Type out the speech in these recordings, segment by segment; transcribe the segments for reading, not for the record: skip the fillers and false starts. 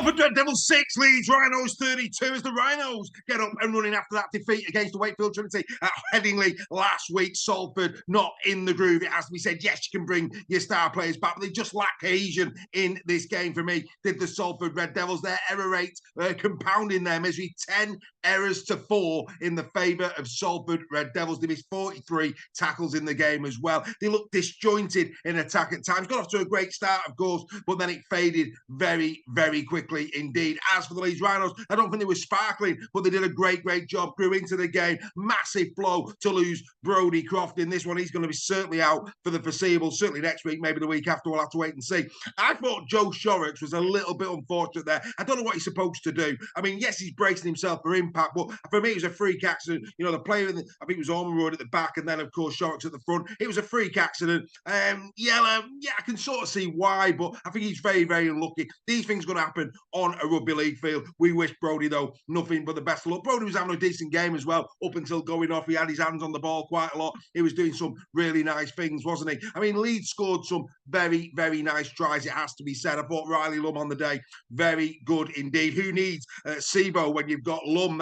Salford Red Devils 6, Leeds Rhinos 32 as the Rhinos get up and running after that defeat against the Wakefield Trinity at Headingley last week. Salford not in the groove. It has to be said, yes, you can bring your star players back, but they just lack cohesion in this game for me. Did the Salford Red Devils. Their error rate compounding their misery, 10 errors to 4 in the favour of Salford Red Devils. They missed 43 tackles in the game as well. They looked disjointed in attack at times. Got off to a great start, of course, but then it faded very, very quickly indeed. As for the Leeds Rhinos, I don't think they were sparkling, but they did a great job, grew into the game. Massive blow to lose Brodie Croft in this one. He's going to be certainly out for the foreseeable, certainly next week, maybe the week after. We'll have to wait and see. I thought Joe Shorrocks was a little bit unfortunate there. I don't know what he's supposed to do. I mean, yes, he's bracing himself for impact, but for me, it was a freak accident. You know, the player, I think it was Ormerod at the back, and then, of course, Shorrocks at the front. It was a freak accident. Yeah, I can sort of see why, but I think he's very, very unlucky. These things are going to happen on a rugby league field. We wish Brodie, though, nothing but the best of luck. Brodie was having a decent game as well, up until going off. He had his hands on the ball quite a lot. He was doing some really nice things, wasn't he? I mean, Leeds scored some very, very nice tries, it has to be said. I thought Riley Lum on the day, very good indeed. Who needs Sebo when you've got Lum?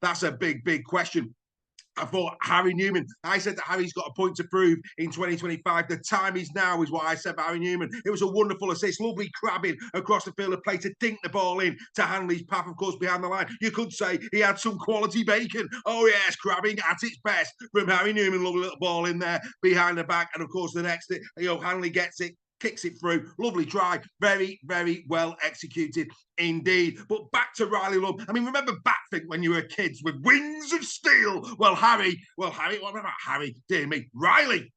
That's a big question. I thought Harry Newman, I said that Harry's got a point to prove in 2025. The time is now, is what I said for Harry Newman. It was a wonderful assist, lovely crabbing across the field of play to dink the ball in to Hanley's path, of course, behind the line. You could say he had some quality bacon. Oh, yes, crabbing at its best from Harry Newman. Lovely little ball in there behind the back. And, of course, the next, Hanley gets it, kicks it through. Lovely try. Very, very well executed indeed. But back to Riley Lum. I mean, remember Batfink when you were kids with wings of steel? Well, Harry, what about Harry? Dear me, Riley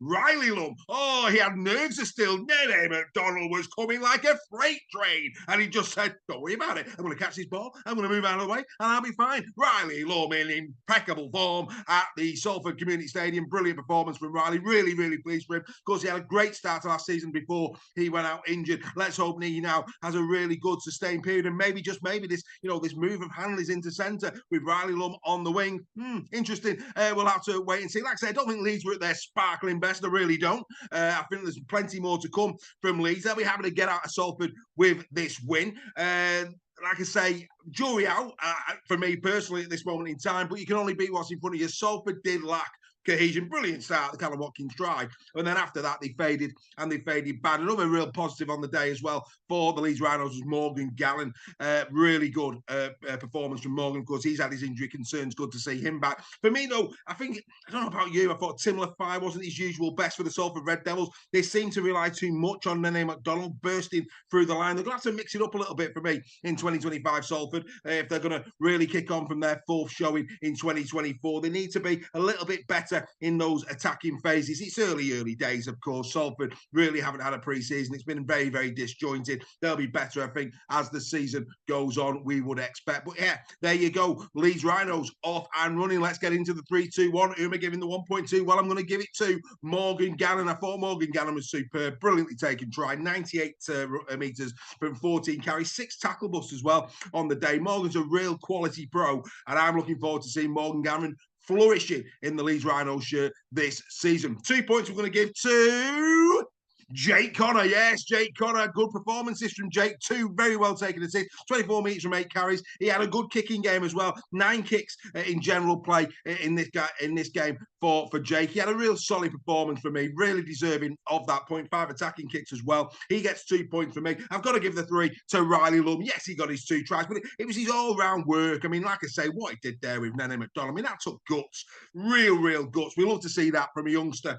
Lum. Oh, he had nerves of steel. Nene McDonald was coming like a freight train. And he just said, don't worry about it. I'm going to catch this ball. I'm going to move out of the way and I'll be fine. Riley Lum in impeccable form at the Salford Community Stadium. Brilliant performance from Riley. Really, really pleased for him. Of course, he had a great start to last season before he went out injured. Let's hope he now has a really good sustained period, and maybe, just maybe, this move of Hanley's into centre with Riley Lum on the wing. Interesting. We'll have to wait and see. Like I said, I don't think Leeds were at their sparkling best. I really don't. I think there's plenty more to come from Leeds. They'll be happy to get out of Salford with this win. Like I say, jury out for me personally at this moment in time, but you can only beat what's in front of you. Salford did lack cohesion. Brilliant start, the Callum Watkins drive. And then after that, they faded bad. Another real positive on the day as well for the Leeds Rhinos was Morgan Gallen. Really good performance from Morgan. Of course, he's had his injury concerns. Good to see him back. For me, though, I don't know about you, I thought Tim Lafai wasn't his usual best for the Salford Red Devils. They seem to rely too much on Nene McDonald bursting through the line. They're going to have to mix it up a little bit for me in 2025, Salford, if they're going to really kick on from their fourth showing in 2024. They need to be a little bit better in those attacking phases. It's early days, of course. Salford really haven't had a pre-season. It's been very, very disjointed. They'll be better, I think, as the season goes on, we would expect. But yeah, there you go. Leeds Rhinos off and running. Let's get into the 3-2-1. Who am I giving the 1.2? Well, I'm going to give it to Morgan Gallen. I thought Morgan Gallen was superb. Brilliantly taken try. 98 metres from 14 carries. 6 tackle busts as well on the day. Morgan's a real quality pro, and I'm looking forward to seeing Morgan Gallen flourishing in the Leeds Rhinos shirt this season. 2 points we're going to give to Jake Connor. Yes, Jake Connor. Good performances from Jake. 2 very well taken assists. 24 metres from 8 carries. He had a good kicking game as well. 9 kicks in general play in this game for Jake. He had a real solid performance for me. Really deserving of that point. 5 attacking kicks as well. He gets 2 points for me. I've got to give the 3 to Riley Lum. Yes, he got his 2 tries, but it was his all-round work. I mean, like I say, what he did there with Nene McDonald, I mean, that took guts. Real guts. We love to see that from a youngster.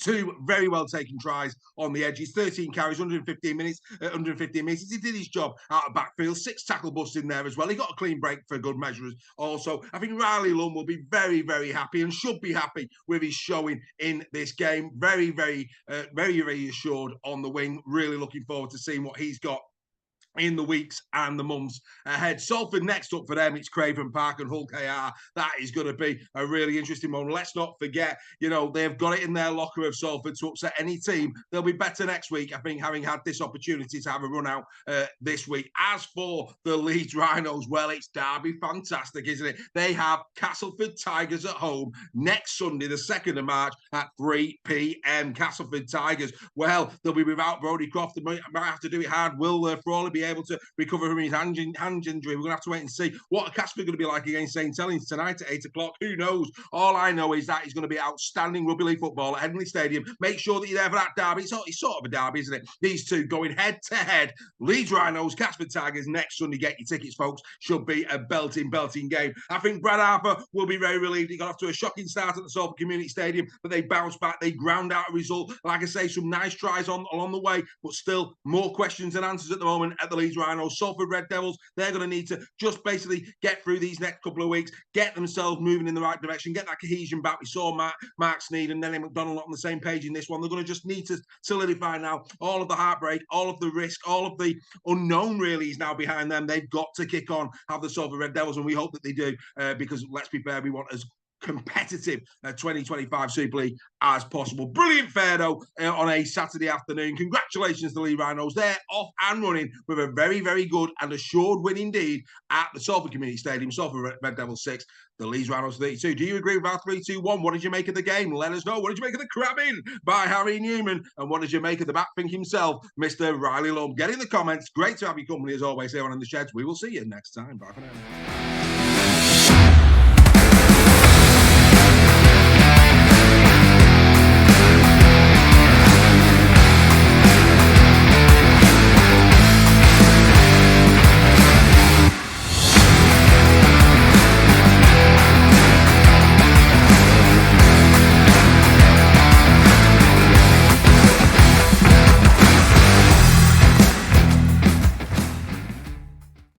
2 very well taken tries on the edges, 13 carries, 115 minutes. He did his job out of backfield, 6 tackle busts in there as well. He got a clean break for good measures also. I think Riley Lum will be very, very happy and should be happy with his showing in this game. Very, very assured on the wing. Really looking forward to seeing what he's got in the weeks and the months ahead. Salford next up for them, it's Craven Park and Hull KR. That is going to be a really interesting one. Let's not forget, they've got it in their locker of Salford to upset any team. They'll be better next week, I think, having had this opportunity to have a run out this week. As for the Leeds Rhinos, well, it's Derby fantastic, isn't it? They have Castleford Tigers at home next Sunday, the 2nd of March at 3 p.m. Castleford Tigers. Well, they'll be without Brodie Croft. They might have to do it hard. Will Frawley be able to recover from his hand injury. We're going to have to wait and see what Casper going to be like against St Helens tonight at 8 o'clock. Who knows? All I know is that he's going to be outstanding rugby league football at Headingley Stadium. Make sure that you're there for that derby. It's sort of a derby, isn't it? These two going head to head. Leeds Rhinos, Casper Tigers next Sunday. Get your tickets, folks. Should be a belting game. I think Brad Harper will be very relieved. He got off to a shocking start at the Salford Community Stadium, but they bounced back. They ground out a result. Like I say, some nice tries along the way, but still more questions than answers at the moment at the Leeds Rhinos. Salford Red Devils, they're going to need to just basically get through these next couple of weeks, get themselves moving in the right direction, get that cohesion back. We saw Mark Sneed and Nelly McDonald on the same page in this one. They're going to just need to solidify now. All of the heartbreak, all of the risk, all of the unknown really is now behind them. They've got to kick on, have the Salford Red Devils, and we hope that they do, because let's be fair, we want as competitive 2025 Super League as possible. Brilliant fair though on a Saturday afternoon. Congratulations to the Leeds Rhinos. They're off and running with a very, very good and assured win indeed at the Salford Community Stadium. Salford Red Devils 6, the Leeds Rhinos 32. Do you agree with our 3-2-1? What did you make of the game? Let us know. What did you make of the crabbing by Harry Newman? And what did you make of the backfink himself, Mr. Riley Lum? Get in the comments. Great to have your company as always here on In the Sheds. We will see you next time. Bye for now.